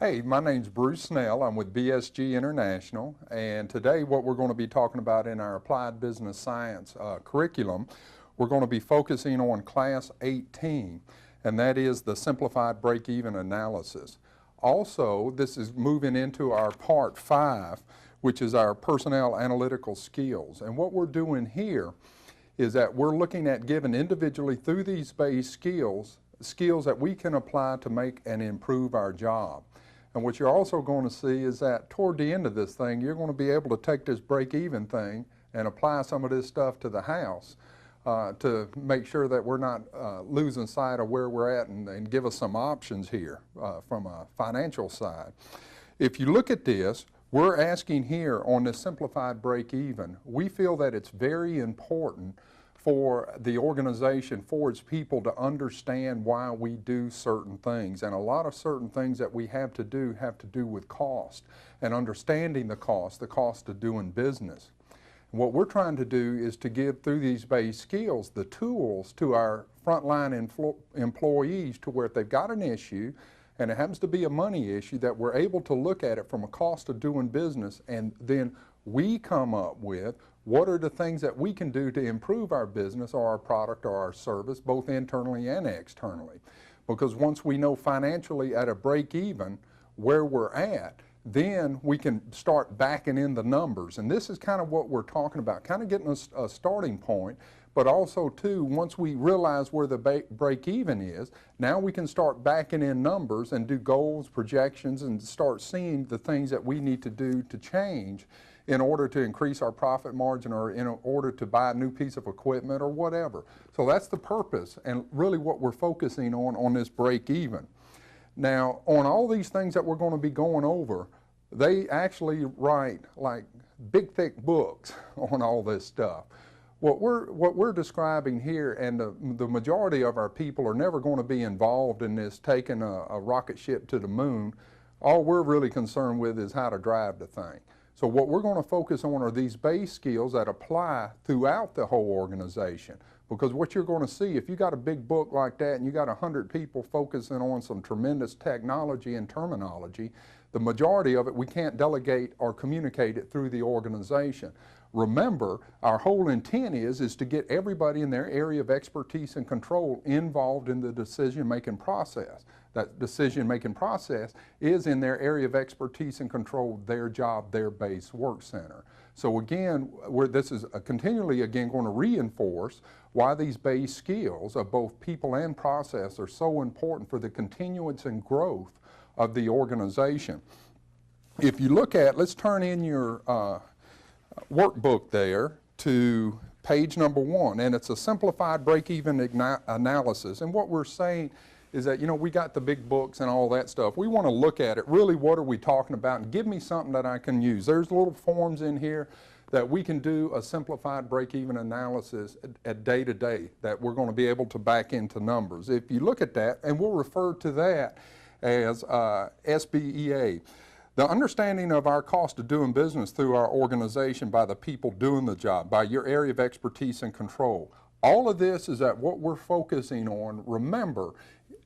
Hey, my name's Bruce Snell. I'm with BSG International, and today what we're going to be talking about in our Applied Business Science curriculum, we're going to be focusing on Class 18, and that is the Simplified Break-Even Analysis. Also, this is moving into our Part 5, which is our Personnel Analytical Skills. And what we're doing here is that we're looking at giving individually through these base skills that we can apply to make and improve our job. And what you're also going to see is that toward the end of this thing, you're going to be able to take this break-even thing and apply some of this stuff to the house to make sure that we're not losing sight of where we're at and give us some options here from a financial side. If you look at this, we're asking here on this simplified break-even, we feel that it's very important for the organization, for its people to understand why we do certain things. And a lot of certain things that we have to do with cost and understanding the cost of doing business. And what we're trying to do is to give through these base skills the tools to our frontline employees to where if they've got an issue and it happens to be a money issue, that we're able to look at it from a cost of doing business, and then we come up with what are the things that we can do to improve our business or our product or our service, both internally and externally. Because once we know financially at a break even where we're at, then we can start backing in the numbers. And this is kind of what we're talking about, kind of getting a starting point, but also too, once we realize where the break even is, now we can start backing in numbers and do goals, projections, and start seeing the things that we need to do to change in order to increase our profit margin or in order to buy a new piece of equipment or whatever. So that's the purpose and really what we're focusing on this break even. Now, on all these things that we're going to be going over, they actually write like big thick books on all this stuff. What we're describing here, and the majority of our people are never going to be involved in this taking a rocket ship to the moon. All we're really concerned with is how to drive the thing. So what we're going to focus on are these base skills that apply throughout the whole organization. Because what you're going to see, if you got a big book like that and you got 100 people focusing on some tremendous technology and terminology, the majority of it we can't delegate or communicate it through the organization. Remember, our whole intent is to get everybody in their area of expertise and control involved in the decision-making process. That decision-making process is in their area of expertise and control, their job, their base work center. So again, this is continually again going to reinforce why these base skills of both people and process are so important for the continuance and growth of the organization. If you look at, let's turn in your workbook there to page number 1, and it's a simplified break-even analysis. And what we're saying is that, you know, we got the big books and all that stuff. We want to look at it, really what are we talking about, and give me something that I can use. There's little forms in here that we can do a simplified break-even analysis at day to day that we're going to be able to back into numbers. If you look at that, and we'll refer to that as SBEA. The understanding of our cost of doing business through our organization by the people doing the job, by your area of expertise and control. All of this is that what we're focusing on. Remember,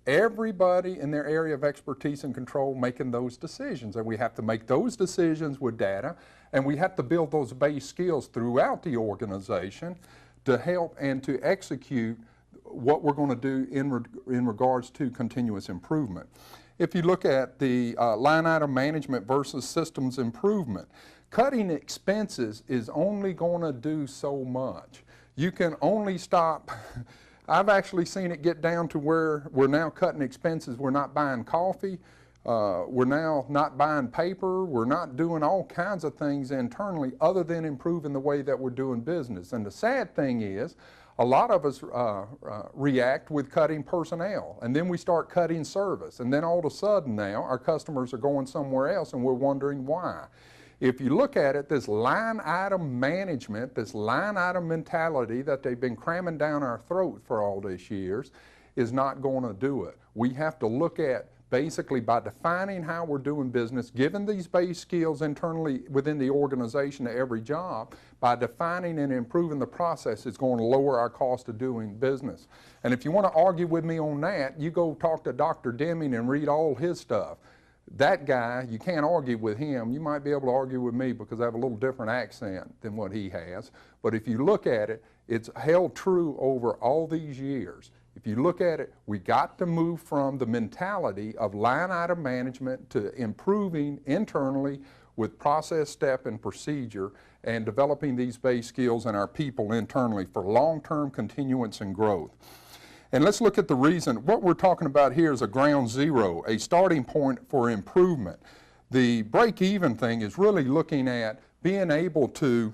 everybody in their area of expertise and control making those decisions, and we have to make those decisions with data, and we have to build those base skills throughout the organization to help and to execute what we're going to do in regards to continuous improvement. If you look at the line item management versus systems improvement, cutting expenses is only going to do so much. You can only stop. I've actually seen it get down to where we're now cutting expenses. We're not buying coffee. We're now not buying paper. We're not doing all kinds of things internally other than improving the way that we're doing business. And the sad thing is, a lot of us react with cutting personnel, and then we start cutting service, and then all of a sudden now our customers are going somewhere else and we're wondering why. If you look at it, this line item management, this line item mentality that they've been cramming down our throat for all these years is not going to do it. We have to look at basically by defining how we're doing business, given these base skills internally within the organization to every job, by defining and improving the process is going to lower our cost of doing business. And if you want to argue with me on that, you go talk to Dr. Deming and read all his stuff. That guy, you can't argue with him. You might be able to argue with me because I have a little different accent than what he has. But if you look at it, it's held true over all these years. If you look at it, we got to move from the mentality of line item management to improving internally with process, step, and procedure, and developing these base skills in our people internally for long-term continuance and growth. And let's look at the reason. What we're talking about here is a ground zero, a starting point for improvement. The break-even thing is really looking at being able to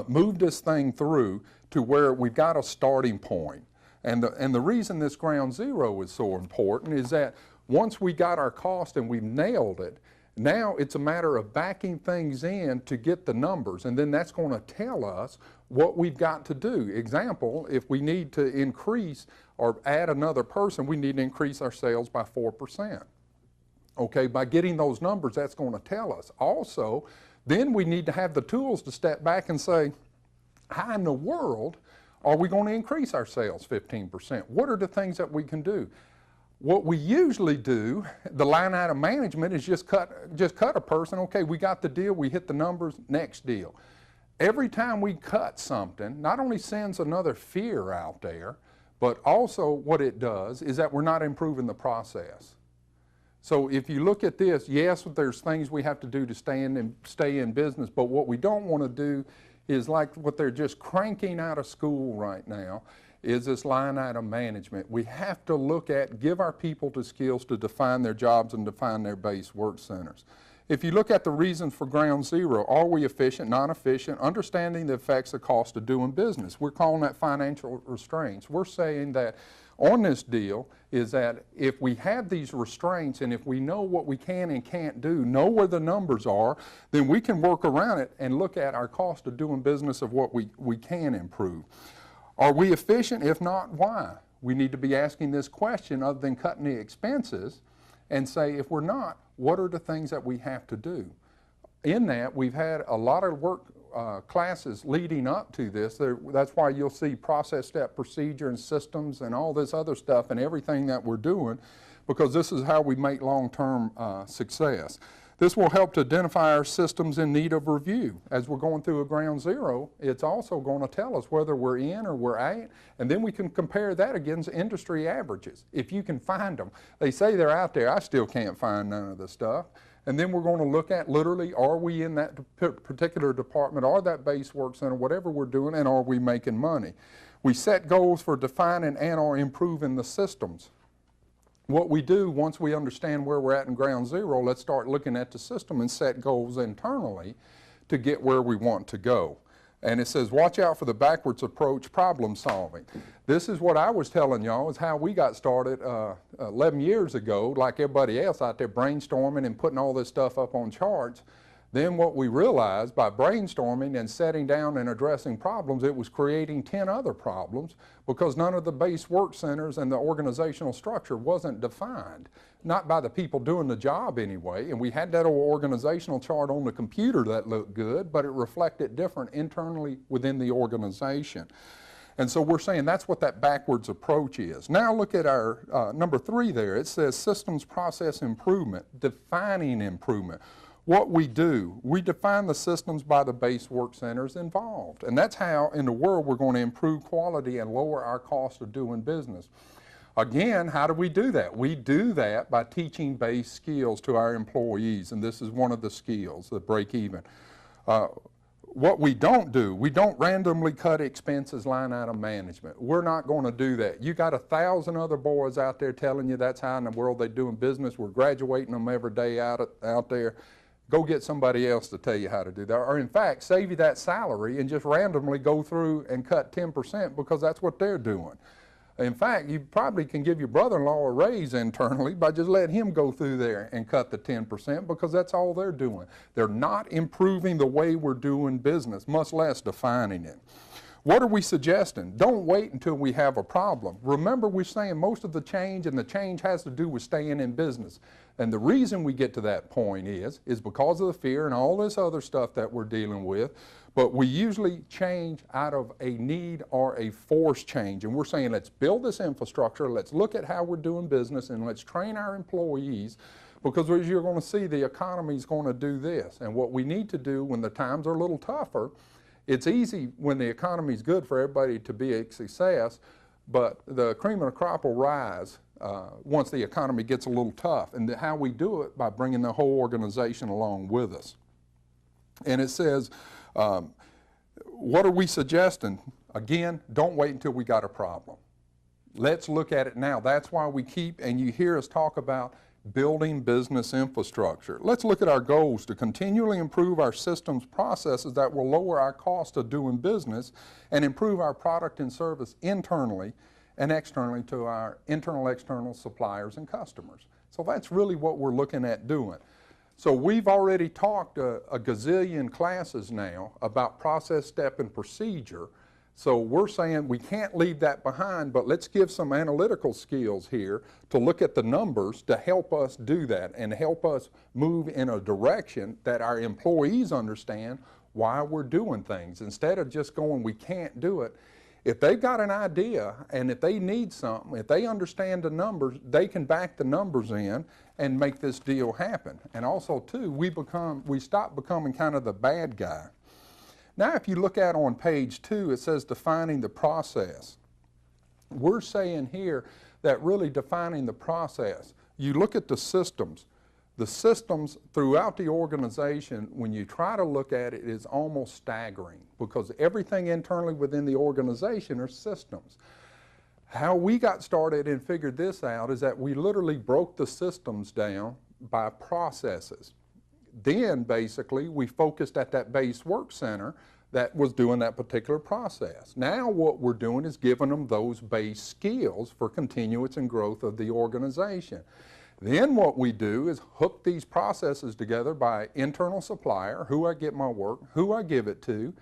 move this thing through to where we've got a starting point. And the reason this ground zero is so important is that once we got our cost and we've nailed it, now it's a matter of backing things in to get the numbers, and then that's going to tell us what we've got to do. Example, if we need to increase or add another person, we need to increase our sales by 4%. Okay, by getting those numbers, that's going to tell us. Also, then we need to have the tools to step back and say, how in the world are we going to increase our sales 15%? What are the things that we can do? What we usually do, the line item management, is just cut a person. Okay, we got the deal, we hit the numbers, next deal. Every time we cut something, not only sends another fear out there, but also what it does is that we're not improving the process. So if you look at this, yes, there's things we have to do to stay in business, but what we don't want to do is like what they're just cranking out of school right now, is this line item management. We have to look at, give our people the skills to define their jobs and define their base work centers. If you look at the reasons for ground zero, are we efficient, non-efficient, understanding the effects of cost of doing business. We're calling that financial restraints. We're saying that on this deal is that if we have these restraints and if we know what we can and can't do, know where the numbers are, then we can work around it and look at our cost of doing business of what we can improve. Are we efficient? If not, why? We need to be asking this question other than cutting the expenses and say, if we're not, what are the things that we have to do? In that, we've had a lot of work classes leading up to this. That's why you'll see process, step, procedure, and systems and all this other stuff and everything that we're doing, because this is how we make long-term success. This will help to identify our systems in need of review. As we're going through a ground zero, it's also going to tell us whether we're in or we're out, and then we can compare that against industry averages, if you can find them. They say they're out there. I still can't find none of the stuff. And then we're going to look at literally, are we in that particular department, or that base work center, whatever we're doing, and are we making money? We set goals for defining and or improving the systems. What we do, once we understand where we're at in ground zero, let's start looking at the system and set goals internally to get where we want to go. And it says, watch out for the backwards approach problem solving. This is what I was telling y'all is how we got started 11 years ago, like everybody else out there brainstorming and putting all this stuff up on charts. Then what we realized by brainstorming and setting down and addressing problems, it was creating 10 other problems because none of the base work centers and the organizational structure wasn't defined, not by the people doing the job anyway. And we had that old organizational chart on the computer that looked good, but it reflected different internally within the organization. And so we're saying that's what that backwards approach is. Now look at our number 3 there. It says systems process improvement, defining improvement. What we do, we define the systems by the base work centers involved. And that's how in the world we're going to improve quality and lower our cost of doing business. Again, how do we do that? We do that by teaching base skills to our employees, and this is one of the skills, the break even. What we don't do, we don't randomly cut expenses line item management. We're not going to do that. You got 1,000 other boys out there telling you that's how in the world they're doing business. We're graduating them every day out there. Go get somebody else to tell you how to do that. Or in fact, save you that salary and just randomly go through and cut 10% because that's what they're doing. In fact, you probably can give your brother-in-law a raise internally by just letting him go through there and cut the 10% because that's all they're doing. They're not improving the way we're doing business, much less defining it. What are we suggesting? Don't wait until we have a problem. Remember, we're saying most of the change, and the change has to do with staying in business. And the reason we get to that point is because of the fear and all this other stuff that we're dealing with. But we usually change out of a need or a forced change. And we're saying, let's build this infrastructure, let's look at how we're doing business, and let's train our employees. Because as you're going to see, the economy is going to do this. And what we need to do when the times are a little tougher, it's easy when the economy is good for everybody to be a success, but the cream of the crop will rise once the economy gets a little tough. And how we do it, by bringing the whole organization along with us. And it says, what are we suggesting? Again, don't wait until we got a problem. Let's look at it now. That's why we keep, and you hear us talk about building business infrastructure. Let's look at our goals to continually improve our systems processes that will lower our cost of doing business and improve our product and service internally and externally to our internal, external suppliers and customers. So that's really what we're looking at doing. So we've already talked a gazillion classes now about process, step, and procedure. So we're saying we can't leave that behind, but let's give some analytical skills here to look at the numbers to help us do that and help us move in a direction that our employees understand why we're doing things. Instead of just going, we can't do it. If they've got an idea and if they need something, if they understand the numbers, they can back the numbers in and make this deal happen. And also too, we stop becoming kind of the bad guy. Now, if you look at on page 2, it says defining the process. We're saying here that really defining the process, you look at the systems throughout the organization, when you try to look at it, is almost staggering because everything internally within the organization are systems. How we got started and figured this out is that we literally broke the systems down by processes. Then basically we focused at that base work center that was doing that particular process. Now what we're doing is giving them those base skills for continuance and growth of the organization. Then what we do is hook these processes together by internal supplier, who I get my work, who I give it to.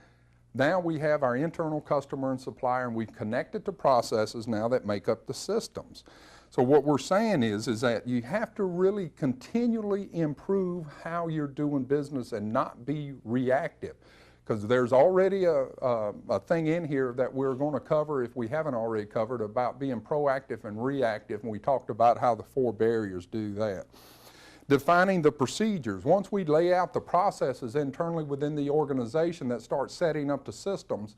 Now we have our internal customer and supplier, and we've connected to processes now that make up the systems. So what we're saying is that you have to really continually improve how you're doing business and not be reactive. Because there's already a thing in here that we're going to cover, if we haven't already covered, about being proactive and reactive, and we talked about how the 4 barriers do that. Defining the procedures. Once we lay out the processes internally within the organization that start setting up the systems,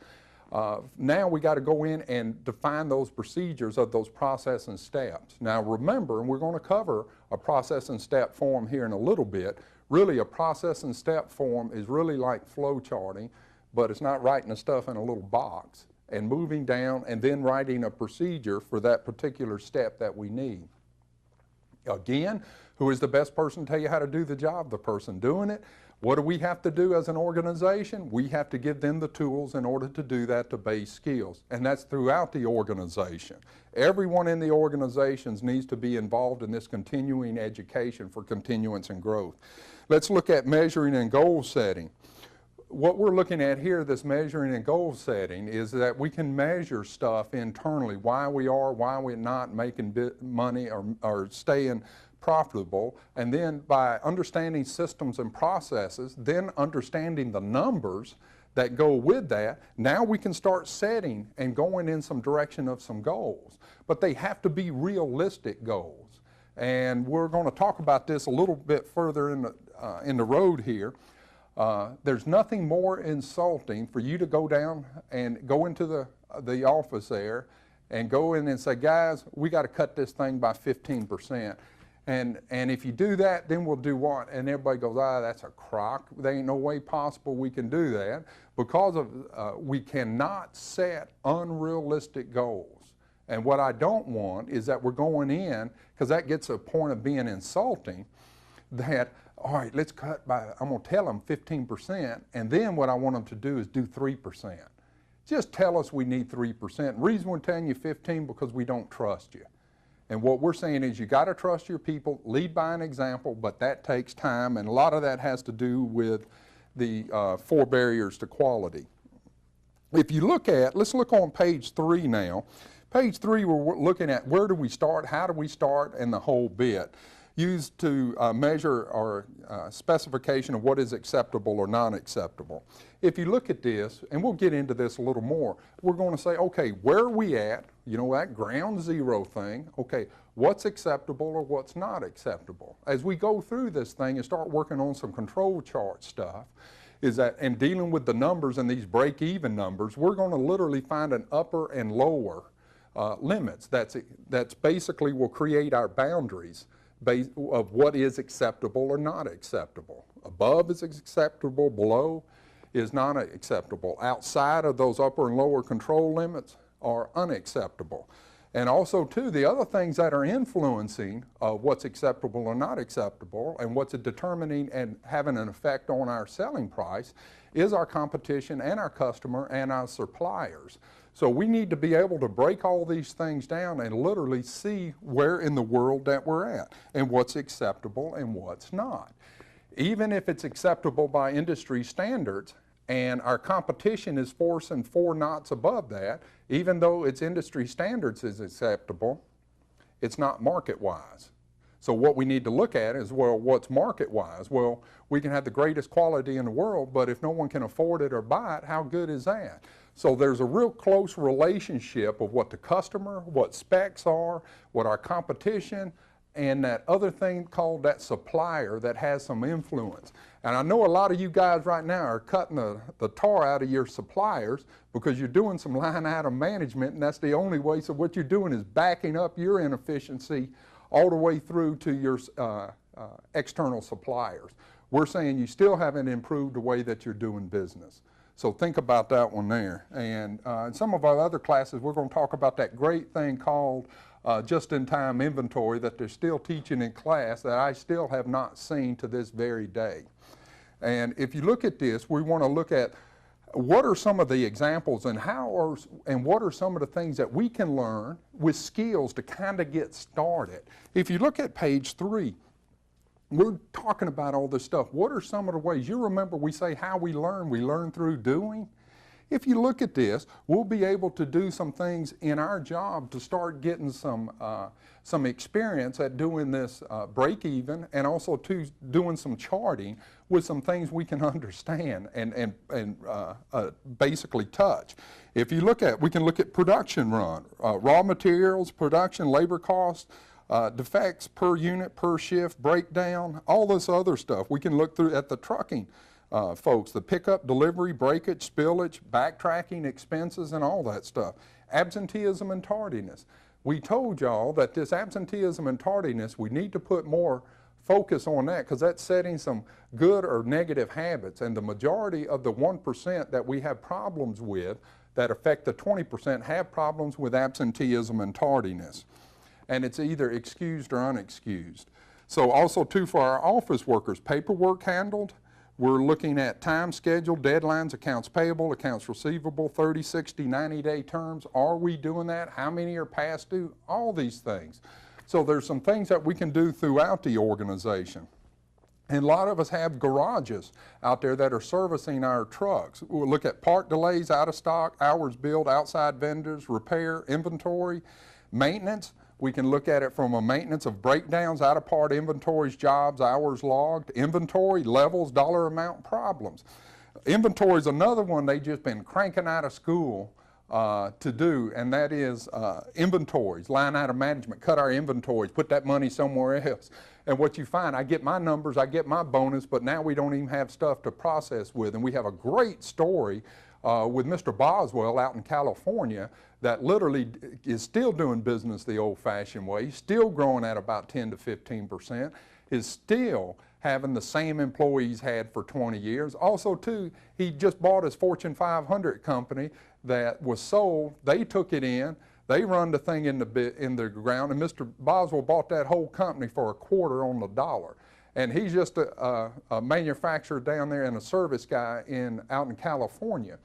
now we got to go in and define those procedures of those process and steps. Now remember, and we're going to cover a process and step form here in a little bit. Really, a process and step form is really like flow charting, but it's not writing the stuff in a little box and moving down and then writing a procedure for that particular step that we need. Again, who is the best person to tell you how to do the job? The person doing it. What do we have to do as an organization? We have to give them the tools in order to do that, to base skills. And that's throughout the organization. Everyone in the organizations needs to be involved in this continuing education for continuance and growth. Let's look at measuring and goal setting. What we're looking at here, this measuring and goal setting, is that we can measure stuff internally, why we're not making money or staying profitable, and then by understanding systems and processes, then understanding the numbers that go with that, now we can start setting and going in some direction of some goals. But they have to be realistic goals. And we're going to talk about this a little bit further in the road here. There's nothing more insulting for you to go down and go into the office there and go in and say, guys, we got to cut this thing by 15%. And if you do that, then we'll do what? And everybody goes, that's a crock. There ain't no way possible we can do that, because we cannot set unrealistic goals. And what I don't want is that we're going in, because that gets to a point of being insulting, that, all right, let's cut by, I'm going to tell them 15%, and then what I want them to do is do 3%. Just tell us we need 3%. The reason we're telling you 15 because we don't trust you. And what we're saying is you got to trust your people, lead by an example, but that takes time, and a lot of that has to do with the 4 barriers to quality. If you look at, let's look on page 3 now. Page 3, we're looking at where do we start, how do we start, and the whole bit. Used to measure our specification of what is acceptable or non-acceptable. If you look at this, and we'll get into this a little more, we're going to say, okay, where are we at? You know, that ground zero thing. Okay, what's acceptable or what's not acceptable. As we go through this thing and start working on some control chart stuff, and dealing with the numbers and these break-even numbers, we're going to literally find an upper and lower limits. That's basically will create our boundaries of what is acceptable or not acceptable. Above is acceptable, below is not acceptable. Outside of those upper and lower control limits are unacceptable. And also, too, the other things that are influencing what's acceptable or not acceptable and what's determining and having an effect on our selling price is our competition and our customer and our suppliers. So we need to be able to break all these things down and literally see where in the world that we're at and what's acceptable and what's not. Even if it's acceptable by industry standards and our competition is forcing 4 knots above that, even though its industry standards is acceptable, it's not market-wise. So what we need to look at is, well, what's market-wise? Well, we can have the greatest quality in the world, but if no one can afford it or buy it, how good is that? So there's a real close relationship of what the customer, what specs are, what our competition, and that other thing called that supplier that has some influence. And I know a lot of you guys right now are cutting the tar out of your suppliers because you're doing some line item management, and that's the only way. So what you're doing is backing up your inefficiency all the way through to your external suppliers. We're saying you still haven't improved the way that you're doing business. So think about that one there. And in some of our other classes, we're going to talk about that great thing called just-in-time inventory that they're still teaching in class that I still have not seen to this very day. And if you look at this, we want to look at what are some of the examples and what are some of the things that we can learn with skills to kind of get started. If you look at page 3, we're talking about all this stuff. What are some of the ways? You remember we say how we learn through doing. If you look at this, we'll be able to do some things in our job to start getting some experience at doing this break-even, and also to doing some charting with some things we can understand and basically touch. If you look at, we can look at production run, raw materials, production, labor costs, defects per unit, per shift, breakdown, all this other stuff. We can look through at the trucking folks, the pickup, delivery, breakage, spillage, backtracking, expenses, and all that stuff. Absenteeism and tardiness. We told y'all that this absenteeism and tardiness, we need to put more focus on that because that's setting some good or negative habits, and the majority of the 1% that we have problems with that affect the 20% have problems with absenteeism and tardiness. And it's either excused or unexcused. So also too, for our office workers, paperwork handled. We're looking at time schedule, deadlines, accounts payable, accounts receivable, 30, 60, 90-day terms. Are we doing that? How many are past due? All these things. So there's some things that we can do throughout the organization. And a lot of us have garages out there that are servicing our trucks. We'll look at part delays, out of stock, hours billed, outside vendors, repair, inventory, maintenance. We can look at it from a maintenance of breakdowns, out of part inventories, jobs, hours logged, inventory, levels, dollar amount, problems. Inventory is another one they've just been cranking out of school to do, and that is inventories, line item management, cut our inventories, put that money somewhere else. And what you find, I get my numbers, I get my bonus, but now we don't even have stuff to process with. And we have a great story with Mr. Boswell out in California that literally is still doing business the old-fashioned way, still growing at about 10 to 15%, is still having the same employees had for 20 years. Also, too, he just bought his Fortune 500 company that was sold. They took it in. They run the thing in the ground, and Mr. Boswell bought that whole company for a quarter on the dollar. And he's just a manufacturer down there and a service guy out in California.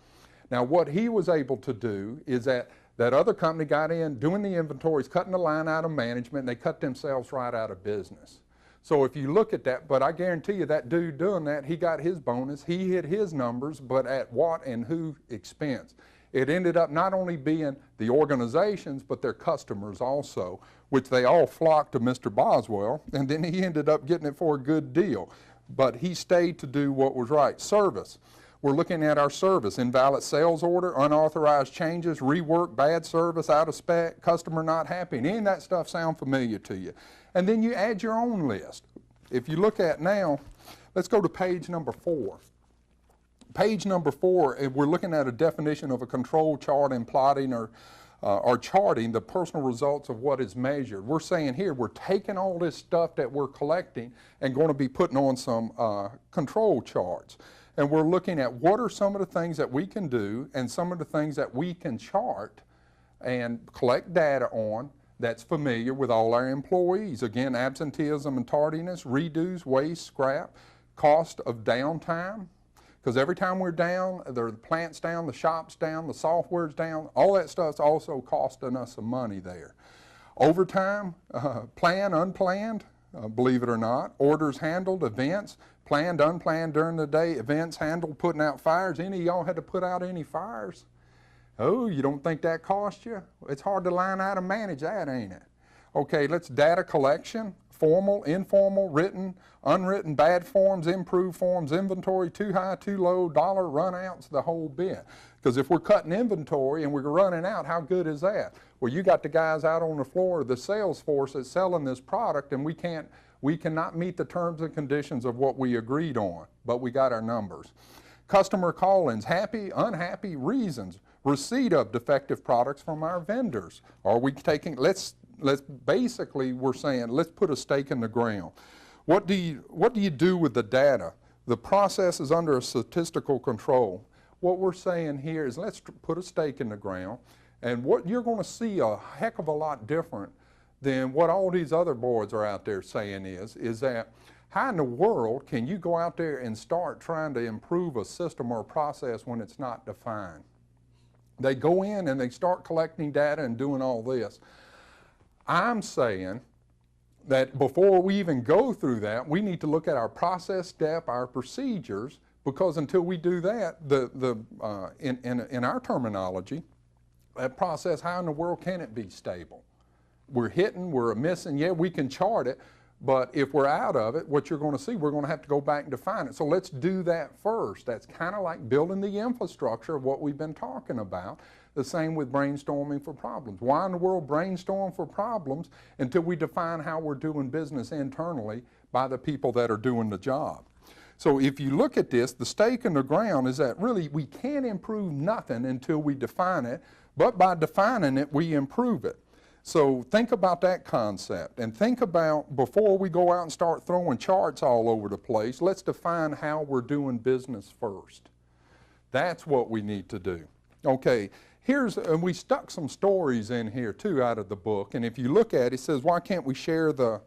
Now, what he was able to do is that other company got in, doing the inventories, cutting the line item management, and they cut themselves right out of business. So if you look at that, but I guarantee you that dude doing that, he got his bonus, he hit his numbers, but at what and who expense? It ended up not only being the organizations, but their customers also, which they all flocked to Mr. Boswell, and then he ended up getting it for a good deal. But he stayed to do what was right. Service. We're looking at our service, invalid sales order, unauthorized changes, rework, bad service, out of spec, customer not happy, and any of that stuff sound familiar to you. And then you add your own list. If you look at now, let's go to page number 4. Page number 4, we're looking at a definition of a control chart and plotting or charting the personal results of what is measured. We're saying here we're taking all this stuff that we're collecting and going to be putting on some control charts. And we're looking at what are some of the things that we can do and some of the things that we can chart and collect data on that's familiar with all our employees. Again, absenteeism and tardiness, redos, waste, scrap, cost of downtime. Because every time we're down, the plant's down, the shop's down, the software's down, all that stuff's also costing us some money there. Overtime, planned, unplanned, believe it or not. Orders handled, events, planned, unplanned during the day, events handled, putting out fires. Any of y'all had to put out any fires? Oh, you don't think that cost you? It's hard to line out and manage that, ain't it? Okay, let's data collection. Formal, informal, written, unwritten, bad forms, improved forms, inventory, too high, too low, dollar runouts, the whole bit. Because if we're cutting inventory and we're running out, how good is that? Well, you got the guys out on the floor, the sales force that's selling this product, and we cannot meet the terms and conditions of what we agreed on, but we got our numbers. Customer call-ins, happy, unhappy, reasons, receipt of defective products from our vendors. Are we taking, let's basically, we're saying, let's put a stake in the ground. What do you do with the data? The process is under a statistical control. What we're saying here is let's put a stake in the ground, and what you're going to see a heck of a lot different than what all these other boards are out there saying is that how in the world can you go out there and start trying to improve a system or a process when it's not defined? They go in and they start collecting data and doing all this. I'm saying that before we even go through that, we need to look at our process step, our procedures, because until we do that, in our terminology, that process, how in the world can it be stable? We're hitting, we're missing, yeah, we can chart it, but if we're out of it, what you're going to see, we're going to have to go back and define it. So let's do that first. That's kind of like building the infrastructure of what we've been talking about. The same with brainstorming for problems. Why in the world brainstorm for problems until we define how we're doing business internally by the people that are doing the job? So if you look at this, the stake in the ground is that really we can't improve nothing until we define it, but by defining it, we improve it. So think about that concept and think about, before we go out and start throwing charts all over the place, let's define how we're doing business first. That's what we need to do. Okay, and we stuck some stories in here too out of the book, and if you look at it, it says, why can't we share the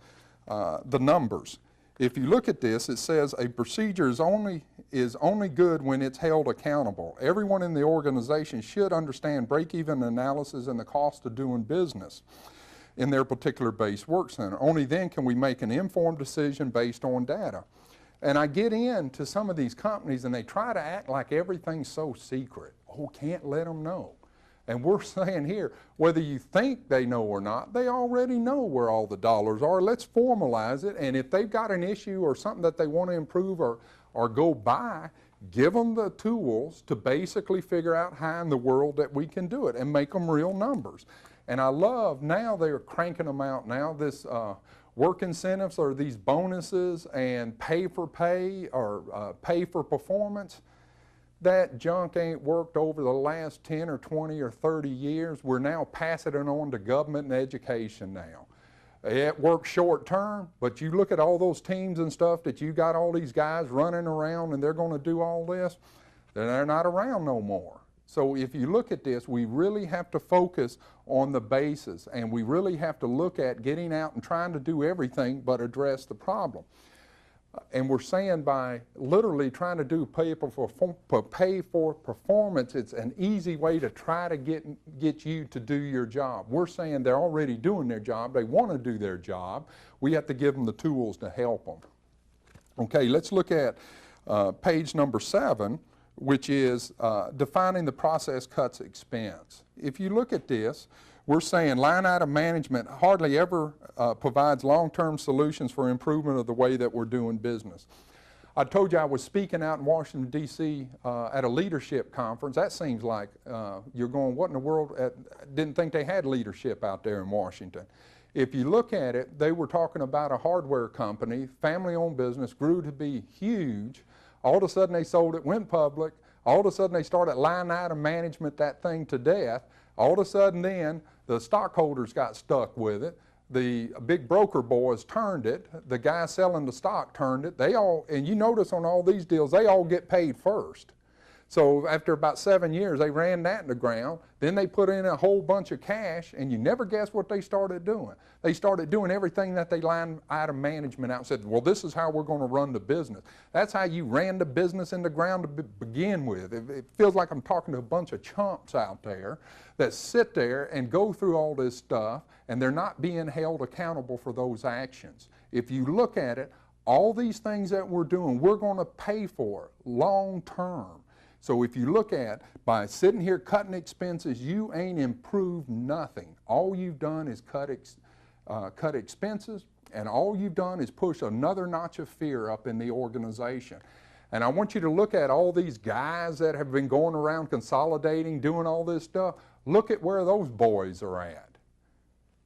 numbers? If you look at this, it says a procedure is only good when it's held accountable. Everyone in the organization should understand break-even analysis and the cost of doing business in their particular base work center. Only then can we make an informed decision based on data. And I get into some of these companies and they try to act like everything's so secret. Oh, can't let them know. And we're saying here, whether you think they know or not, they already know where all the dollars are. Let's formalize it, and if they've got an issue or something that they want to improve or go by, give them the tools to basically figure out how in the world that we can do it and make them real numbers. And I love now they're cranking them out now, this work incentives or these bonuses and pay for pay or pay for performance. That junk ain't worked over the last 10 or 20 or 30 years. We're now passing it on to government and education now. It works short term, but you look at all those teams and stuff that you got all these guys running around and they're going to do all this, they're not around no more. So if you look at this, we really have to focus on the basis, and we really have to look at getting out and trying to do everything but address the problem. And we're saying by literally trying to do pay for performance, it's an easy way to try to get you to do your job. We're saying they're already doing their job. They want to do their job. We have to give them the tools to help them. Okay, let's look at page number 7, which is defining the process cuts expense. If you look at this, we're saying line item management hardly ever provides long-term solutions for improvement of the way that we're doing business. I told you I was speaking out in Washington, D.C. At a leadership conference. That seems like you're going, what in the world? Didn't think they had leadership out there in Washington. If you look at it, they were talking about a hardware company, family-owned business, grew to be huge. All of a sudden they sold it, went public. All of a sudden they started line item management that thing to death. All of a sudden then the stockholders got stuck with it. The big broker boys turned it. The guy selling the stock turned it. They all, and you notice on all these deals, they all get paid first. So after about 7 years, they ran that in the ground. Then they put in a whole bunch of cash, and you never guess what they started doing. They started doing everything that they line item management out and said, well, this is how we're going to run the business. That's how you ran the business in the ground to begin with. It feels like I'm talking to a bunch of chumps out there that sit there and go through all this stuff, and they're not being held accountable for those actions. If you look at it, all these things that we're doing, we're going to pay for long term. So if you look at, by sitting here cutting expenses, you ain't improved nothing. All you've done is cut expenses, and all you've done is push another notch of fear up in the organization. And I want you to look at all these guys that have been going around consolidating, doing all this stuff. Look at where those boys are at.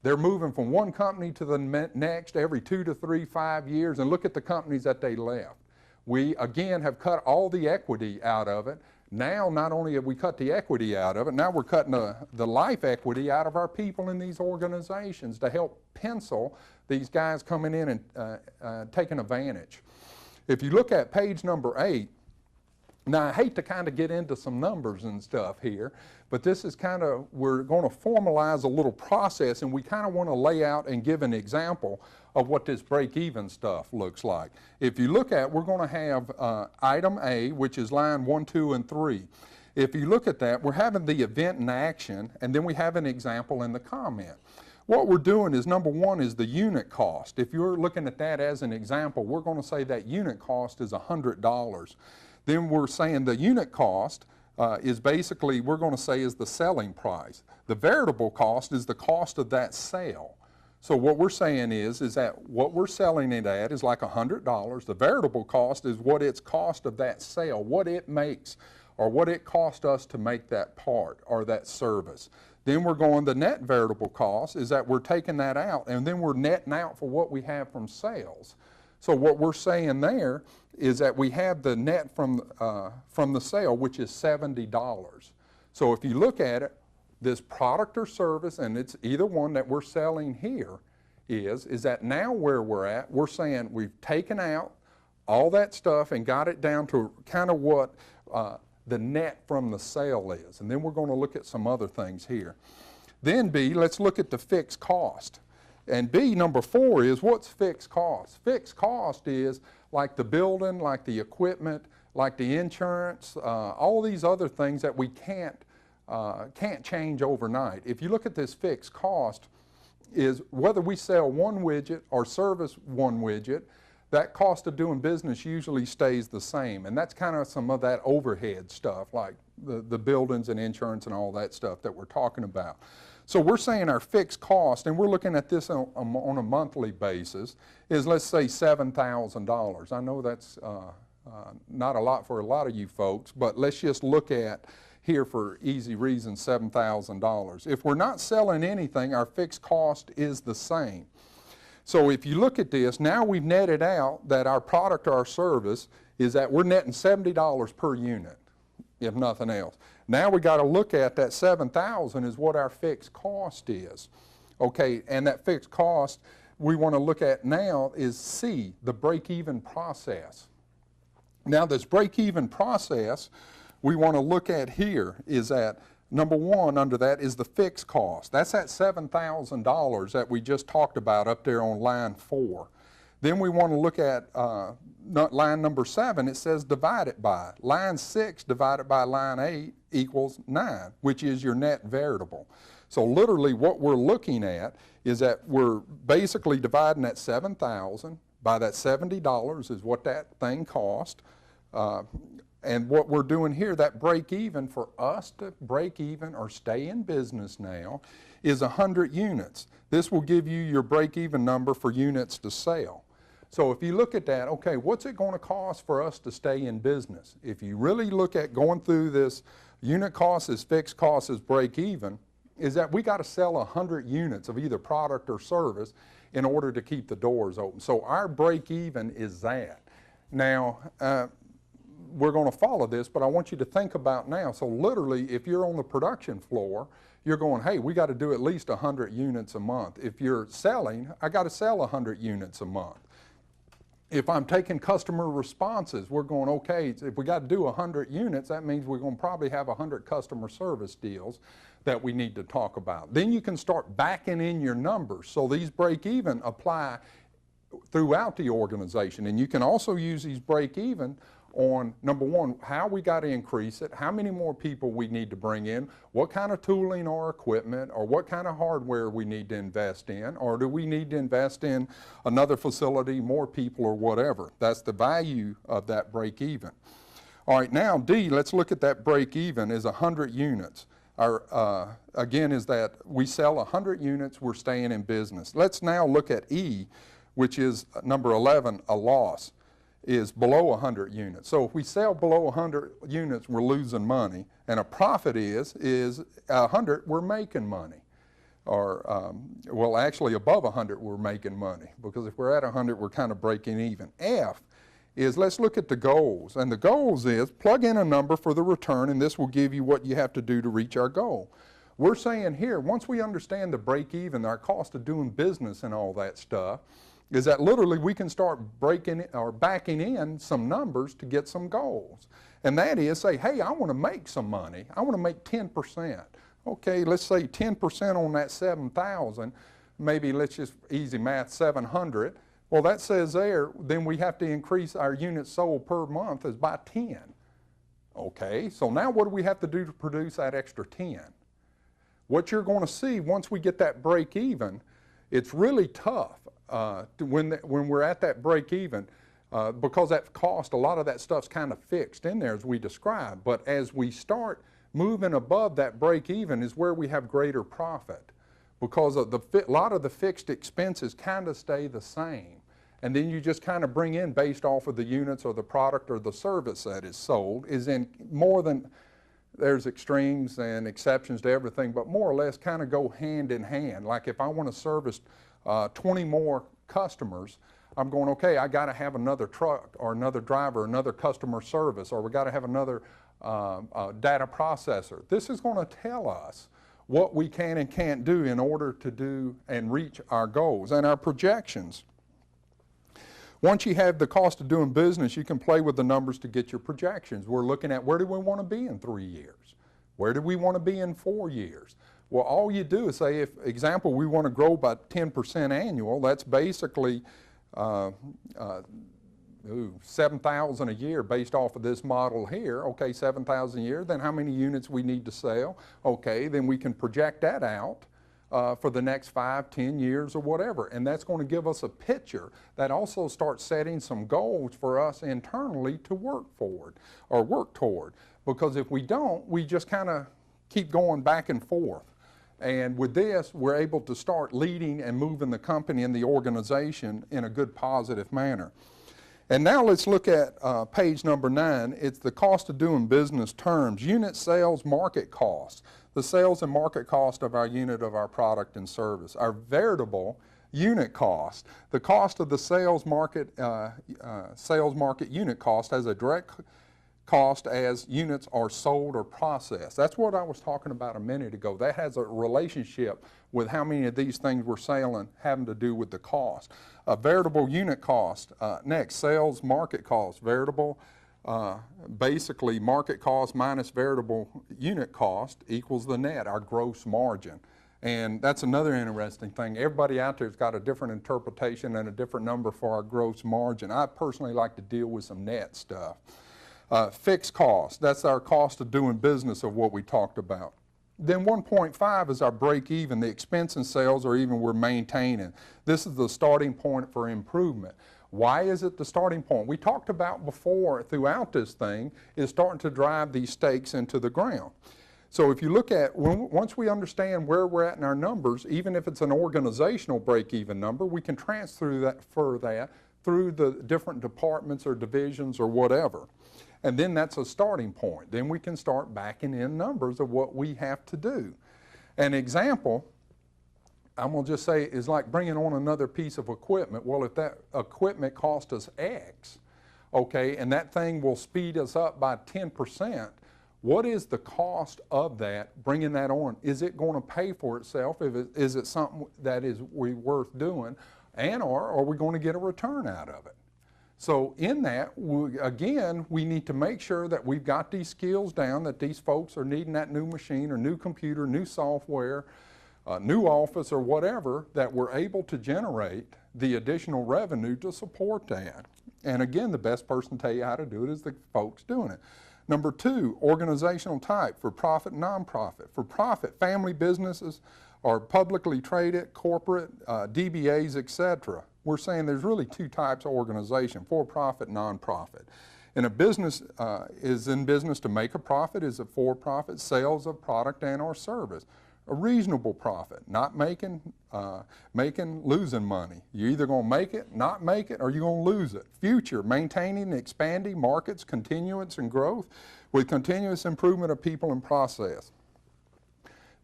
They're moving from one company to the next every 2 to 3, 5 years, and look at the companies that they left. We, again, have cut all the equity out of it. Now, not only have we cut the equity out of it, now we're cutting the life equity out of our people in these organizations to help pencil these guys coming in and taking advantage. If you look at page number 8, now I hate to kind of get into some numbers and stuff here, but this is kind of, we're going to formalize a little process, and we kind of want to lay out and give an example of what this break-even stuff looks like. If you look at, we're going to have item A, which is line 1, 2, and 3. If you look at that, we're having the event in action, and then we have an example in the comment. What we're doing is, number one is the unit cost. If you're looking at that as an example, we're going to say that unit cost is $100. Then we're saying the unit cost is basically, we're going to say, is the selling price. The variable cost is the cost of that sale. So what we're saying is that what we're selling it at is like $100. The variable cost is what its cost of that sale, what it makes, or what it cost us to make that part or that service. Then we're going, the net variable cost is that we're taking that out, and then we're netting out for what we have from sales. So what we're saying there is that we have the net from the sale, which is $70. So if you look at it, this product or service, and it's either one that we're selling here, is that now where we're at, we're saying we've taken out all that stuff and got it down to kind of what the net from the sale is. And then we're going to look at some other things here. Then B, let's look at the fixed cost. And B, number 4, is what's fixed cost? Fixed cost is like the building, like the equipment, like the insurance, all these other things that we can't change overnight. If you look at this fixed cost, is whether we sell one widget or service one widget, that cost of doing business usually stays the same. And that's kind of some of that overhead stuff, like the buildings and insurance and all that stuff that we're talking about. So we're saying our fixed cost, and we're looking at this on a monthly basis, is, let's say, $7,000. I know that's not a lot for a lot of you folks, but let's just look at here for easy reasons, $7,000. If we're not selling anything, our fixed cost is the same. So if you look at this, now we've netted out that our product or our service is that we're netting $70 per unit, if nothing else. Now we got to look at that $7,000 is what our fixed cost is. Okay, and that fixed cost we want to look at now is C, the break-even process. Now this break-even process we want to look at here is that number 1 under that is the fixed cost. That's that $7,000 that we just talked about up there on line 4. Then we want to look at line number 7. It says divide it by. Line 6 divided by line 8 equals 9, which is your net variable. So literally what we're looking at is that we're basically dividing that $7,000 by that $70 is what that thing cost. And what we're doing here, that break even, for us to break even or stay in business now, is 100 units. This will give you your break even number for units to sell. So if you look at that, okay, what's it going to cost for us to stay in business? If you really look at going through this unit cost is fixed cost is break even, is that we got to sell 100 units of either product or service in order to keep the doors open. So our break even is that. Now, we're going to follow this, but I want you to think about now. So literally, if you're on the production floor, you're going, hey, we got to do at least 100 units a month. If you're selling, I got to sell 100 units a month. If I'm taking customer responses, we're going, okay, if we got to do 100 units, that means we're going to probably have 100 customer service deals that we need to talk about. Then you can start backing in your numbers. So these break even apply throughout the organization. And you can also use these break even on, number one, how we got to increase it, how many more people we need to bring in, what kind of tooling or equipment, or what kind of hardware we need to invest in, or do we need to invest in another facility, more people, or whatever. That's the value of that break even. All right, now D, let's look at that break even is 100 units. Our, again, is that we sell 100 units, we're staying in business. Let's now look at E, which is number 11, a loss, is below 100 units. So if we sell below 100 units, we're losing money, and a profit is 100, we're making money. Or, well, actually above 100, we're making money, because if we're at 100, we're kind of breaking even. F is, let's look at the goals, and the goals is plug in a number for the return, and this will give you what you have to do to reach our goal. We're saying here, once we understand the break even, our cost of doing business and all that stuff, is that literally we can start breaking or backing in some numbers to get some goals. And that is, say, hey, I want to make some money. I want to make 10%. Okay, let's say 10% on that 7,000, maybe let's just easy math, 700. Well, that says there, then we have to increase our units sold per month is by 10. Okay, so now what do we have to do to produce that extra 10? What you're going to see once we get that break even, it's really tough. When we're at that break even, because that cost, a lot of that stuff's kind of fixed in there as we described, but as we start moving above that break even is where we have greater profit, because of a lot of the fixed expenses kind of stay the same, and then you just kind of bring in based off of the units or the product or the service that is sold is in more than, there's extremes and exceptions to everything, but more or less kind of go hand in hand. Like if I want to service 20 more customers, I'm going, okay, I got to have another truck or another driver, another customer service, or we got to have another data processor. This is going to tell us what we can and can't do in order to do and reach our goals and our projections. Once you have the cost of doing business, you can play with the numbers to get your projections. We're looking at where do we want to be in 3 years? Where do we want to be in 4 years? Well, all you do is say, if, example, we want to grow by 10% annual, that's basically 7,000 a year based off of this model here. Okay, 7,000 a year, then how many units we need to sell? Okay, then we can project that out for the next 5, 10 years or whatever. And that's going to give us a picture that also starts setting some goals for us internally to work forward or work toward. Because if we don't, we just kind of keep going back and forth. And with this, we're able to start leading and moving the company and the organization in a good, positive manner. And now let's look at page number 9. It's the cost of doing business terms. Unit sales market cost. The sales and market cost of our unit of our product and service. Our variable unit cost. The cost of the sales market unit cost has a direct cost as units are sold or processed. That's what I was talking about a minute ago. That has a relationship with how many of these things we're selling having to do with the cost. A variable unit cost. Next, sales market cost. Variable, basically market cost minus variable unit cost equals the net, our gross margin. And that's another interesting thing. Everybody out there has got a different interpretation and a different number for our gross margin. I personally like to deal with some net stuff. Fixed cost, that's our cost of doing business of what we talked about. Then 1.5 is our break even, the expense in sales or even we're maintaining. This is the starting point for improvement. Why is it the starting point? We talked about before throughout this thing is starting to drive these stakes into the ground. So if you look at, once we understand where we're at in our numbers, even if it's an organizational break-even number, we can transfer that through the different departments or divisions or whatever. And then that's a starting point. Then we can start backing in numbers of what we have to do. An example, I'm going to just say, is like bringing on another piece of equipment. Well, if that equipment cost us X, okay, and that thing will speed us up by 10%, what is the cost of that, bringing that on? Is it going to pay for itself? Is it something that is worth doing? And or are we going to get a return out of it? So in that, again, we need to make sure that we've got these skills down, that these folks are needing that new machine or new computer, new software, new office or whatever, that we're able to generate the additional revenue to support that. And again, the best person to tell you how to do it is the folks doing it. Number two, organizational type, for profit, nonprofit. For profit, family businesses or publicly traded, corporate, DBAs, etc. We're saying there's really two types of organization, for-profit, nonprofit. And a business is in business to make a profit, is a for-profit, sales of product and or service. A reasonable profit, not making, losing money. You're either going to make it, not make it, or you're going to lose it. Future, maintaining and expanding markets, continuance and growth with continuous improvement of people and process.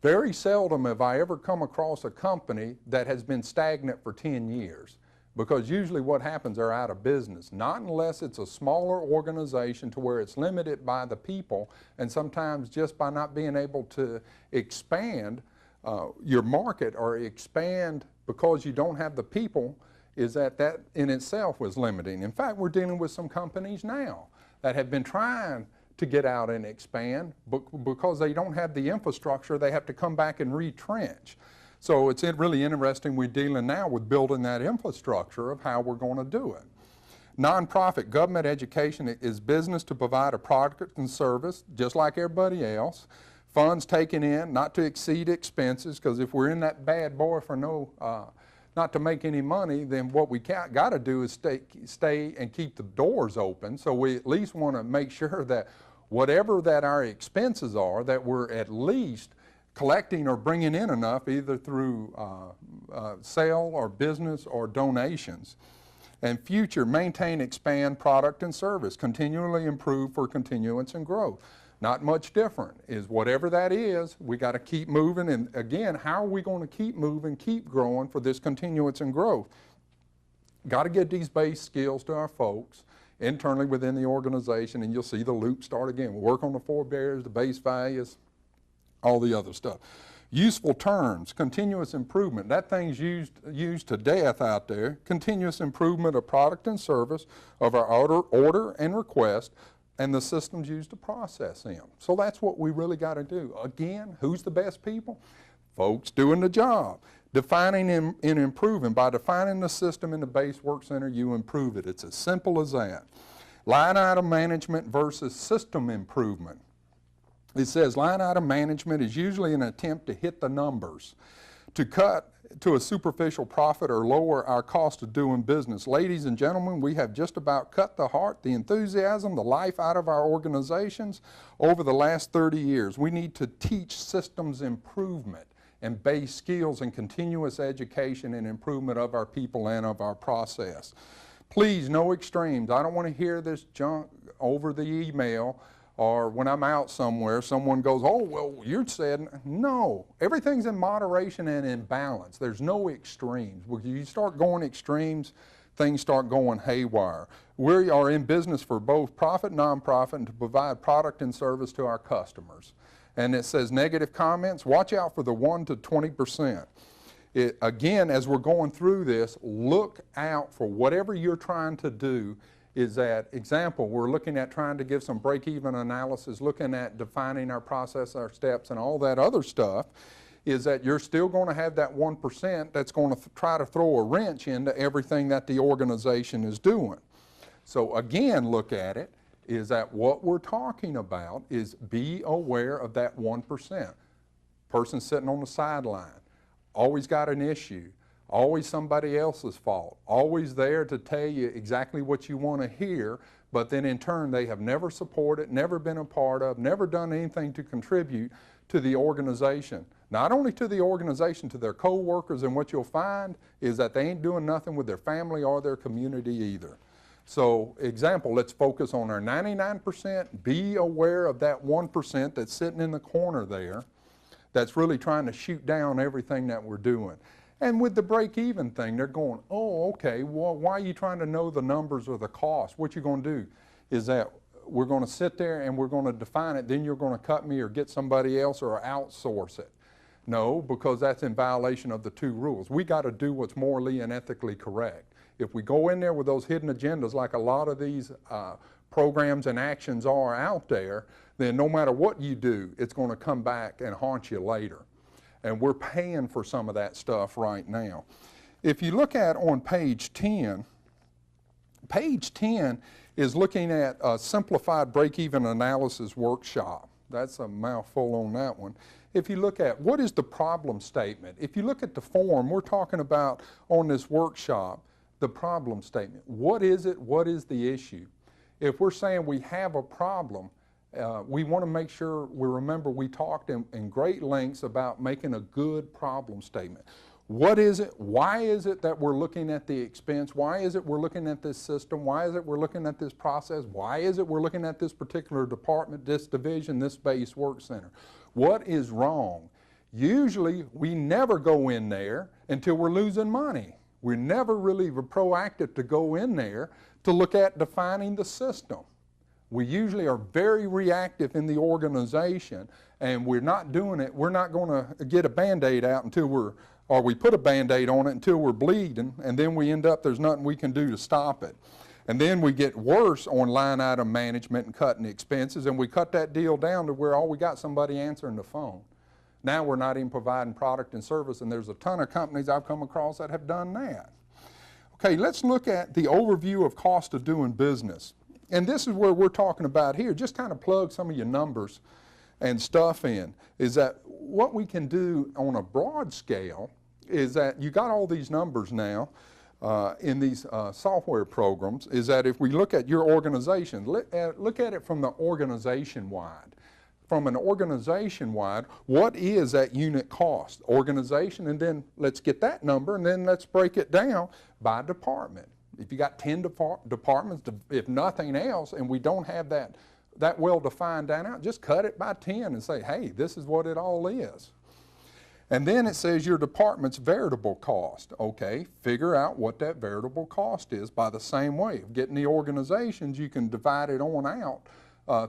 Very seldom have I ever come across a company that has been stagnant for 10 years. Because usually what happens, they're out of business. Not unless it's a smaller organization to where it's limited by the people, and sometimes just by not being able to expand your market or expand because you don't have the people, is that in itself was limiting. In fact, we're dealing with some companies now that have been trying to get out and expand, but because they don't have the infrastructure, they have to come back and retrench. So it's really interesting. We're dealing now with building that infrastructure of how we're going to do it. Nonprofit, government, education is business to provide a product and service just like everybody else. Funds taken in, not to exceed expenses, because if we're in that bad boy for not to make any money, then what we got to do is stay and keep the doors open. So we at least want to make sure that whatever that our expenses are, that we're at least collecting or bringing in enough either through sale or business or donations. And future, maintain, expand product and service, continually improve for continuance and growth. Not much different, is whatever that is, we got to keep moving. And again, how are we going to keep moving, keep growing for this continuance and growth? Got to get these base skills to our folks internally within the organization, and you'll see the loop start again. We'll work on the four barriers, the base values, all the other stuff. Useful terms, continuous improvement. That thing's used to death out there. Continuous improvement of product and service, of our order and request, and the systems used to process them. So that's what we really got to do. Again, who's the best people? Folks doing the job. Defining and improving. By defining the system in the base work center, you improve it. It's as simple as that. Line item management versus system improvement. It says line item management is usually an attempt to hit the numbers, to cut to a superficial profit or lower our cost of doing business. Ladies and gentlemen, we have just about cut the heart, the enthusiasm, the life out of our organizations over the last 30 years. We need to teach systems improvement and base skills and continuous education and improvement of our people and of our process. Please, no extremes. I don't want to hear this junk over the email, or when I'm out somewhere, someone goes, oh, well, you said, no. Everything's in moderation and in balance. There's no extremes. When you start going extremes, things start going haywire. We are in business for both profit, nonprofit, and to provide product and service to our customers. And it says negative comments, watch out for the 1 to 20%. Again, as we're going through this, look out for whatever you're trying to do. Is that example, we're looking at trying to give some break-even analysis, looking at defining our process, our steps, and all that other stuff, is that you're still going to have that 1% that's going to try to throw a wrench into everything that the organization is doing. So again, look at it, is that what we're talking about is be aware of that 1%. Person sitting on the sideline, always got an issue. Always somebody else's fault, always there to tell you exactly what you want to hear, but then in turn they have never supported, never been a part of, never done anything to contribute to the organization. Not only to the organization, to their co-workers, and what you'll find is that they ain't doing nothing with their family or their community either. So, example, let's focus on our 99%. Be aware of that 1% that's sitting in the corner there that's really trying to shoot down everything that we're doing. And with the break-even thing, they're going, oh, okay, well, why are you trying to know the numbers or the cost? What you're going to do is that we're going to sit there and we're going to define it, then you're going to cut me or get somebody else or outsource it. No, because that's in violation of the two rules. We got to do what's morally and ethically correct. If we go in there with those hidden agendas like a lot of these programs and actions are out there, then no matter what you do, it's going to come back and haunt you later. And we're paying for some of that stuff right now. If you look at on page 10 is looking at a simplified break-even analysis workshop. That's a mouthful on that one. If you look at what is the problem statement, if you look at the form, we're talking about on this workshop, the problem statement. What is it? What is the issue? If we're saying we have a problem, we want to make sure we remember we talked in great lengths about making a good problem statement. What is it? Why is it that we're looking at the expense? Why is it we're looking at this system? Why is it we're looking at this process? Why is it we're looking at this particular department, this division, this base work center? What is wrong? Usually we never go in there until we're losing money. We're never really proactive to go in there to look at defining the system. We usually are very reactive in the organization, and we're not doing it. We're not going to get a Band-Aid out until we put a Band-Aid on it until we're bleeding, and then we end up there's nothing we can do to stop it. And then we get worse on line item management and cutting expenses, and we cut that deal down to where all we got somebody answering the phone. Now we're not even providing product and service, and there's a ton of companies I've come across that have done that. Okay, let's look at the overview of cost of doing business. And this is where we're talking about here. Just kind of plug some of your numbers and stuff in, is that what we can do on a broad scale is that you got all these numbers now in these software programs, is that if we look at your organization, look at it from the organization-wide. From an organization-wide, what is that unit cost? Organization, and then let's get that number, and then let's break it down by department. If you got 10 departments, if nothing else, and we don't have that well defined down out, just cut it by 10 and say, hey, this is what it all is. And then it says your department's variable cost. Okay, figure out what that variable cost is by the same way. Getting the organizations, you can divide it on out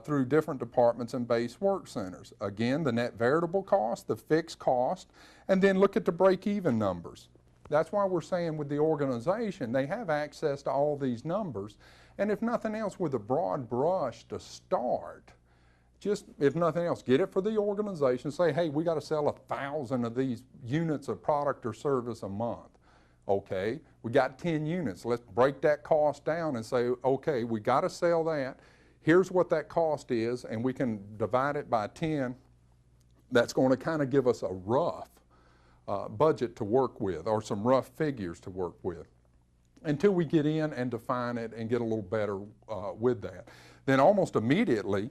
through different departments and base work centers. Again, the net variable cost, the fixed cost, and then look at the break-even numbers. That's why we're saying with the organization, they have access to all these numbers. And if nothing else, with a broad brush to start, just, if nothing else, get it for the organization. Say, hey, we got to sell 1,000 of these units of product or service a month. Okay, we got 10 units. Let's break that cost down and say, okay, we got to sell that. Here's what that cost is, and we can divide it by 10. That's going to kind of give us a rough budget to work with, or some rough figures to work with, until we get in and define it and get a little better with that. Then almost immediately,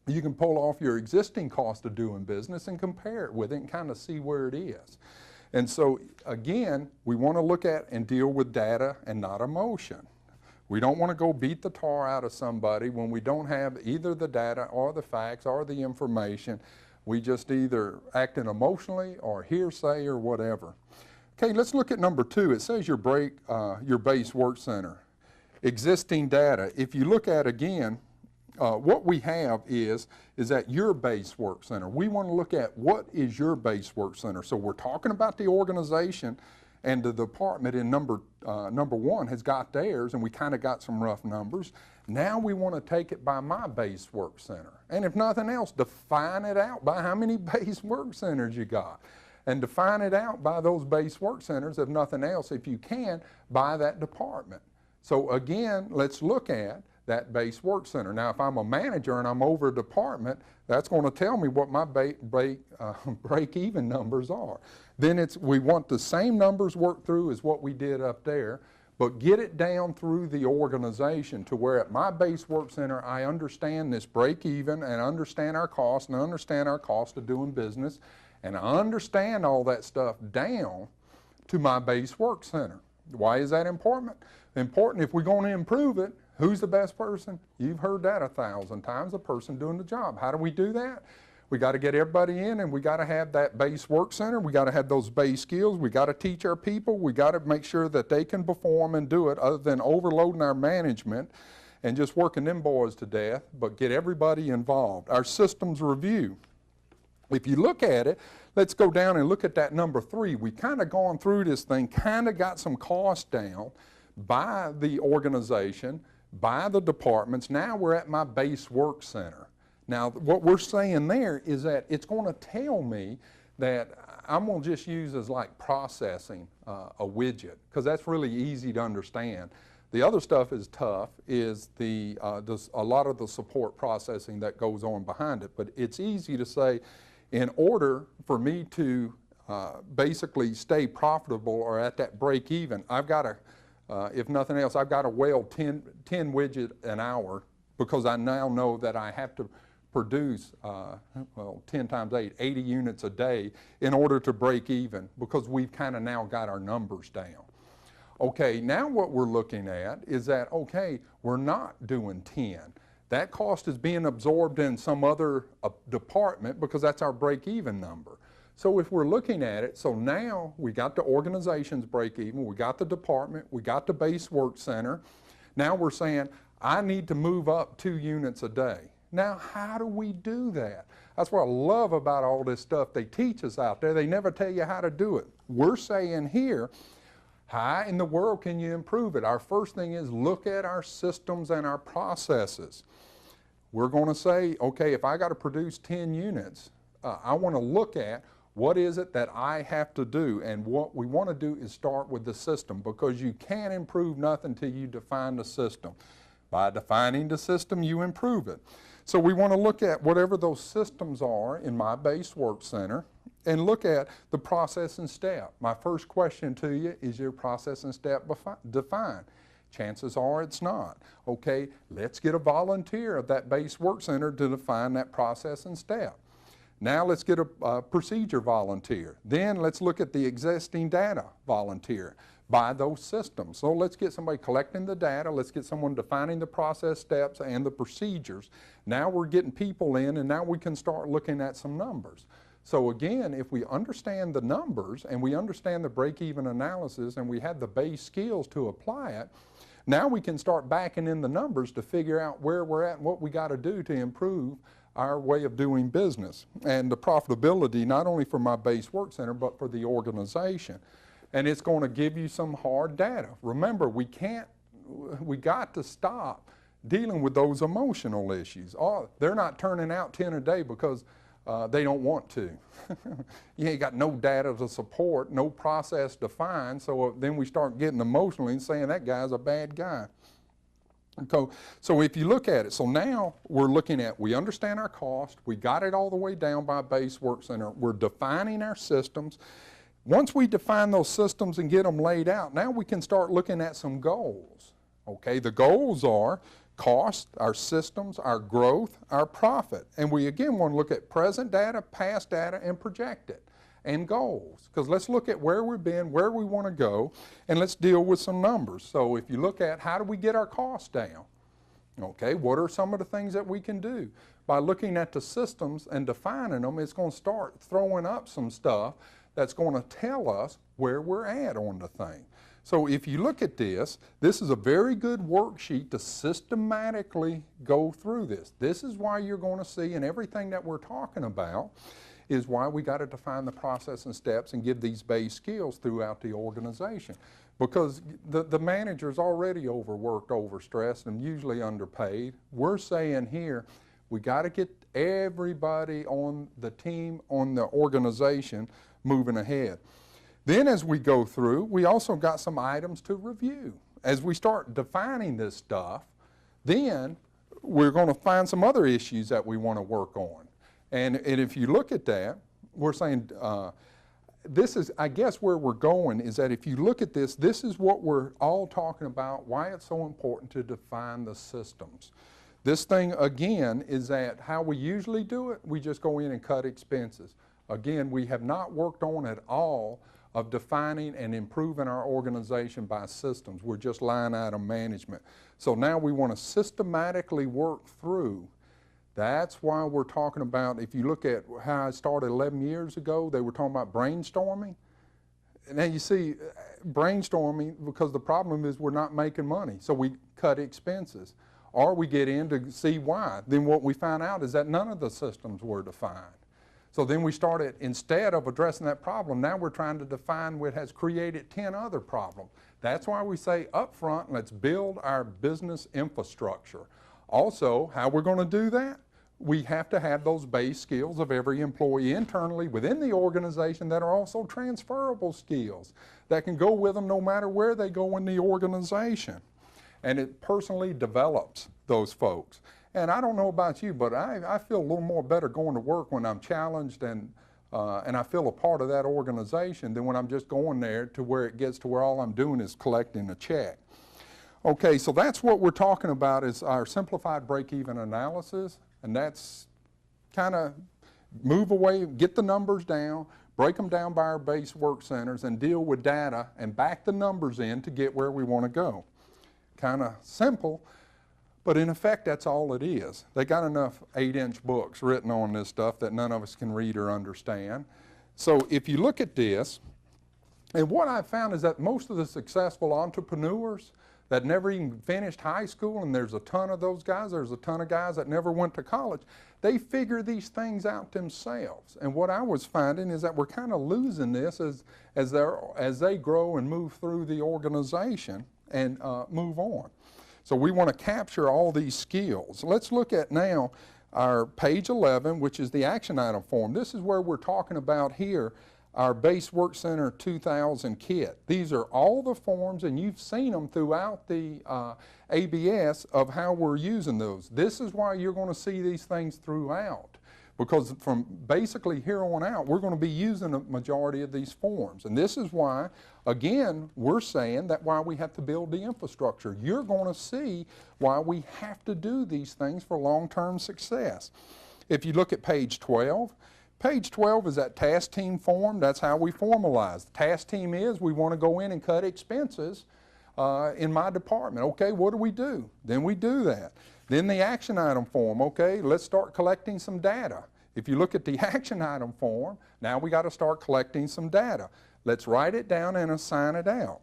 you can pull off your existing cost of doing business and compare it with it and kind of see where it is. And so again, we want to look at and deal with data and not emotion. We don't want to go beat the tar out of somebody when we don't have either the data or the facts or the information. We just either acting emotionally or hearsay or whatever. Okay, let's look at number 2. It says your base work center. Existing data. If you look at, again, what we have is at your base work center. We want to look at what is your base work center. So we're talking about the organization, and the department in number 1 has got theirs, and we kind of got some rough numbers. Now we want to take it by my base work center. And if nothing else, define it out by how many base work centers you got. And define it out by those base work centers, if nothing else, if you can, by that department. So again, let's look at that base work center. Now, if I'm a manager and I'm over a department, that's going to tell me what my break-even numbers are. Then we want the same numbers worked through as what we did up there, but get it down through the organization to where at my base work center, I understand this break-even and understand our cost and understand our cost of doing business. and I understand all that stuff down to my base work center. Why is that important? Important, if we're going to improve it, who's the best person? You've heard that 1,000 times, the person doing the job. How do we do that? We got to get everybody in, and we got to have that base work center. We got to have those base skills. We got to teach our people. We got to make sure that they can perform and do it, other than overloading our management and just working them boys to death, but get everybody involved. Our systems review. If you look at it, let's go down and look at that number 3. We kind of gone through this thing, kind of got some costs down by the organization, by the departments. Now we're at my base work center. Now what we're saying there is that it's going to tell me that I'm going to just use as like processing a widget, because that's really easy to understand. The other stuff is tough, is a lot of the support processing that goes on behind it. But it's easy to say, in order for me to basically stay profitable or at that break even, I've got to, if nothing else, I've got to weld 10 widgets an hour, because I now know that I have to produce, 10 times 8, 80 units a day in order to break even, because we've kind of now got our numbers down. Okay, now what we're looking at is that, okay, we're not doing 10. That cost is being absorbed in some other department, because that's our break-even number. So if we're looking at it, so now we got the organization's break-even, we got the department, we got the base work center. Now we're saying, I need to move up 2 units a day. Now, how do we do that? That's what I love about all this stuff they teach us out there. They never tell you how to do it. We're saying here, how in the world can you improve it? Our first thing is look at our systems and our processes. We're going to say, okay, if I got to produce 10 units, I want to look at what is it that I have to do. And what we want to do is start with the system, because you can't improve nothing until you define the system. By defining the system, you improve it. So we want to look at whatever those systems are in my base work center and look at the process and step. My first question to you, is your process and step defined? Chances are it's not. Okay, let's get a volunteer of that base work center to define that process and step. Now let's get a procedure volunteer. Then let's look at the existing data volunteer by those systems. So let's get somebody collecting the data, let's get someone defining the process steps and the procedures. Now we're getting people in, and now we can start looking at some numbers. So again, if we understand the numbers and we understand the break-even analysis and we have the base skills to apply it, now we can start backing in the numbers to figure out where we're at and what we got to do to improve our way of doing business and the profitability, not only for my base work center, but for the organization. And it's going to give you some hard data. Remember, we got to stop dealing with those emotional issues. Oh, they're not turning out 10 a day because they don't want to. You ain't got no data to support, no process defined, so then we start getting emotional and saying that guy's a bad guy. So if you look at it, so now we're looking at, we understand our cost, we got it all the way down by base work center, we're defining our systems. Once we define those systems and get them laid out, now we can start looking at some goals. Okay, the goals are cost, our systems, our growth, our profit. And we again want to look at present data, past data, and project it, and goals. Because let's look at where we've been, where we want to go, and let's deal with some numbers. So if you look at how do we get our costs down? Okay, what are some of the things that we can do? By looking at the systems and defining them, it's going to start throwing up some stuff that's going to tell us where we're at on the thing. So if you look at this, this is a very good worksheet to systematically go through this. This is why you're going to see, and everything that we're talking about is why we got to define the process and steps and give these base skills throughout the organization. Because the manager's already overworked, overstressed, and usually underpaid. We're saying here, we got to get everybody on the team, on the organization, moving ahead. Then as we go through, we also got some items to review. As we start defining this stuff, then we're going to find some other issues that we want to work on. And if you look at that, we're saying, this is, I guess where we're going is that if you look at this, this is what we're all talking about, why it's so important to define the systems. This thing, again, is that how we usually do it, we just go in and cut expenses. Again, we have not worked on at all of defining and improving our organization by systems. We're just line item management. So now we want to systematically work through. That's why we're talking about, if you look at how I started 11 years ago, they were talking about brainstorming. Now you see, brainstorming, because the problem is we're not making money, so we cut expenses. Or we get in to see why. Then what we find out is that none of the systems were defined. So then we started, instead of addressing that problem, now we're trying to define what has created 10 other problems. That's why we say up front, let's build our business infrastructure. Also, how we're going to do that? We have to have those base skills of every employee internally within the organization that are also transferable skills that can go with them no matter where they go in the organization. And it personally develops those folks. And I don't know about you, but I feel a little more better going to work when I'm challenged and I feel a part of that organization than when I'm just going there to where it gets to where all I'm doing is collecting a check. Okay, so that's what we're talking about is our simplified break-even analysis, and that's kind of move away, get the numbers down, break them down by our base work centers, and deal with data and back the numbers in to get where we want to go. Kind of simple, but in effect that's all it is. They got enough 8-inch books written on this stuff that none of us can read or understand. So if you look at this, and what I've found is that most of the successful entrepreneurs that never even finished high school, and there's a ton of those guys, there's a ton of guys that never went to college, they figure these things out themselves. And what I was finding is that we're kind of losing this as they grow and move through the organization and move on. So we want to capture all these skills. Let's look at now our page 11, which is the action item form. This is where we're talking about here our Base Work Center 2000 kit. These are all the forms, and you've seen them throughout the ABS of how we're using those. This is why you're going to see these things throughout, because from basically here on out, we're going to be using a majority of these forms. And this is why, again, we're saying that why we have to build the infrastructure. You're going to see why we have to do these things for long-term success. If you look at page 12, page 12 is that task team form. That's how we formalize. The task team is we want to go in and cut expenses in my department. Okay, what do? Then we do that. Then the action item form, okay, let's start collecting some data. If you look at the action item form, now we got to start collecting some data. Let's write it down and assign it out.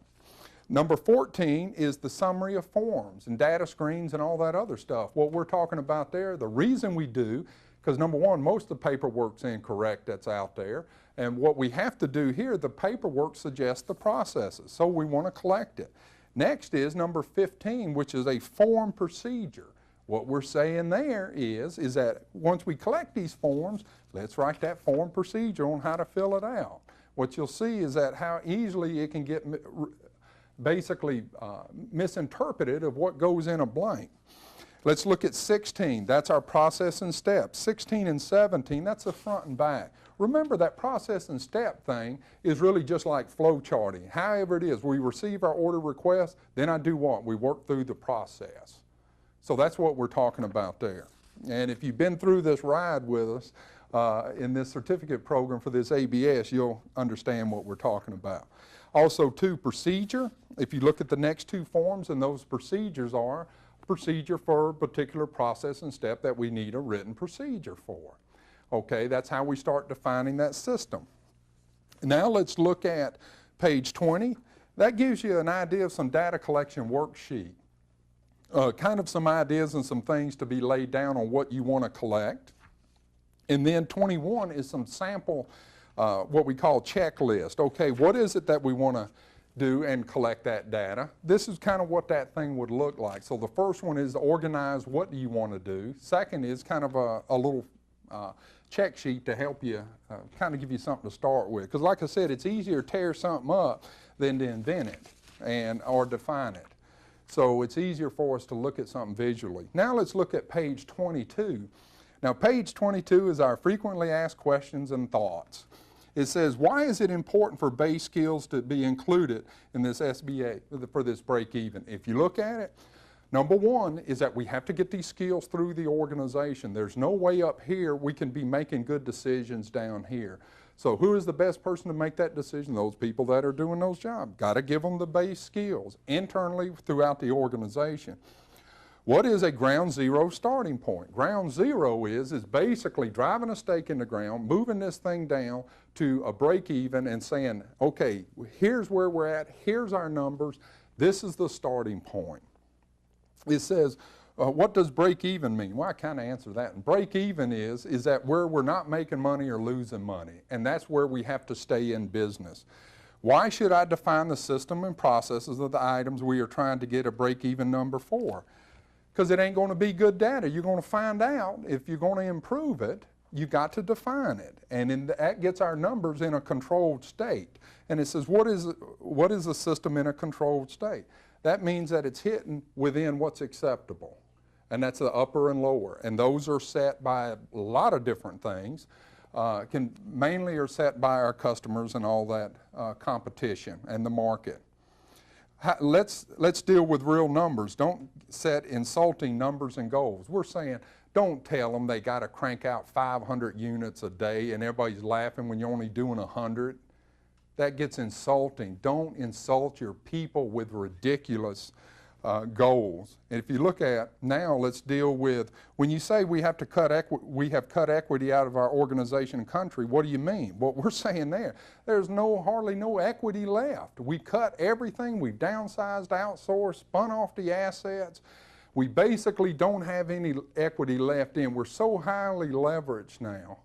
Number 14 is the summary of forms and data screens and all that other stuff. What we're talking about there, the reason we do, because number one, most of the paperwork's incorrect that's out there. And what we have to do here, the paperwork suggests the processes, so we want to collect it. Next is number 15, which is a form procedure. What we're saying there is that once we collect these forms, let's write that form procedure on how to fill it out. What you'll see is that how easily it can get basically misinterpreted of what goes in a blank. Let's look at 16. That's our process and steps. 16 and 17, that's the front and back. Remember that process and step thing is really just like flow charting. However it is, we receive our order request, then I do what? We work through the process. So that's what we're talking about there. And if you've been through this ride with us in this certificate program for this ABS, you'll understand what we're talking about. Also, too, procedure. If you look at the next two forms, and those procedures are procedure for a particular process and step that we need a written procedure for. Okay, that's how we start defining that system. Now let's look at page 20. That gives you an idea of some data collection worksheet. Kind of some ideas and some things to be laid down on what you want to collect. And then 21 is some sample, what we call checklist. Okay, what is it that we want to do and collect that data? This is kind of what that thing would look like. So the first one is organize what do you want to do. Second is kind of a little check sheet to help you, kind of give you something to start with. Because like I said, it's easier to tear something up than to invent it or define it. So it's easier for us to look at something visually. Now let's look at page 22. Now page 22 is our frequently asked questions and thoughts. It says, why is it important for base skills to be included in this SBA for this break even? If you look at it, Number one is that we have to get these skills through the organization. There's no way up here we can be making good decisions down here. So who is the best person to make that decision? Those people that are doing those jobs. Got to give them the base skills internally throughout the organization. What is a ground zero starting point? Ground zero is basically driving a stake in the ground, moving this thing down to a break even and saying, okay, here's where we're at, here's our numbers, this is the starting point. It says, what does break even mean? Well, I kind of answer that. And break even is that where we're not making money or losing money, and that's where we have to stay in business. Why should I define the system and processes of the items we are trying to get a break even number for? Because it ain't going to be good data. You're going to find out if you're going to improve it, you got to define it. And that gets our numbers in a controlled state. And it says, what is a system in a controlled state? That means that it's hitting within what's acceptable. And that's the upper and lower. And those are set by a lot of different things. Mainly are set by our customers and all that competition and the market. Let's deal with real numbers. Don't set insulting numbers and goals. We're saying, don't tell them they got to crank out 500 units a day and everybody's laughing when you're only doing 100. That gets insulting. Don't insult your people with ridiculous goals. And if you look at now, let's deal with, when you say we have cut equity out of our organization and country, what do you mean? What we're saying there's hardly no equity left. We cut everything, we've downsized, outsourced, spun off the assets. We basically don't have any equity left in. We're so highly leveraged now.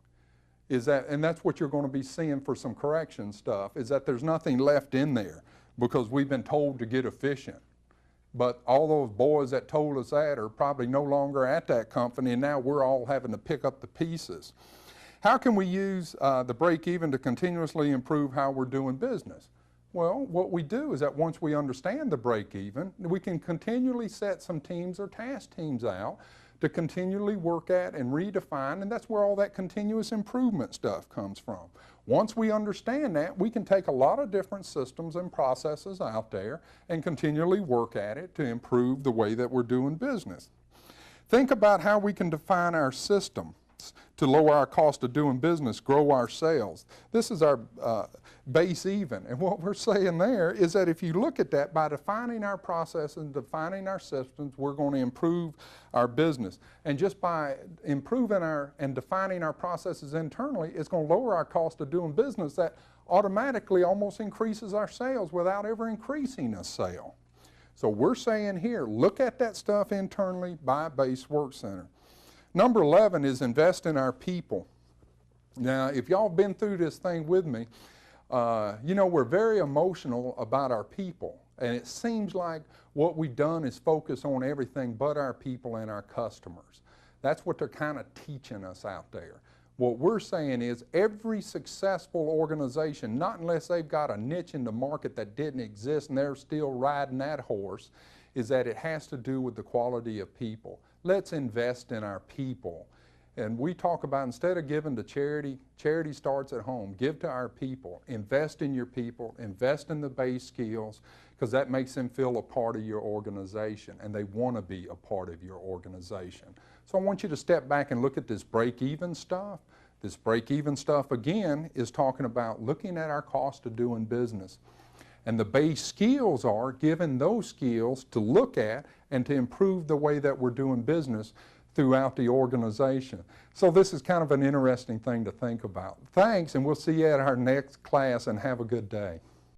And that's what you're going to be seeing for some correction stuff, is that there's nothing left in there because we've been told to get efficient. But all those boys that told us that are probably no longer at that company, and now we're all having to pick up the pieces. How can we use the break even to continuously improve how we're doing business? Well, what we do is that once we understand the break even, we can continually set some teams or task teams out to continually work at and redefine, and that's where all that continuous improvement stuff comes from. Once we understand that, we can take a lot of different systems and processes out there and continually work at it to improve the way that we're doing business. Think about how we can define our systems to lower our cost of doing business, grow our sales. This is our base even. And what we're saying there is that if you look at that, by defining our processes and defining our systems, we're going to improve our business. And just by improving and defining our processes internally, it's going to lower our cost of doing business. That automatically almost increases our sales without ever increasing a sale. So we're saying here, look at that stuff internally by a base work center. Number 11 is invest in our people. Now, if y'all been through this thing with me, you know we're very emotional about our people. And it seems like what we've done is focus on everything but our people and our customers. That's what they're kind of teaching us out there. What we're saying is every successful organization, not unless they've got a niche in the market that didn't exist and they're still riding that horse, is that it has to do with the quality of people. Let's invest in our people. And we talk about, instead of giving to charity, charity starts at home. Give to our people. Invest in your people. Invest in the base skills, because that makes them feel a part of your organization, and they want to be a part of your organization. So I want you to step back and look at this break-even stuff. This break-even stuff, again, is talking about looking at our cost of doing business. And the base skills are given those skills to look at and to improve the way that we're doing business throughout the organization. So this is kind of an interesting thing to think about. Thanks, and we'll see you at our next class, and have a good day.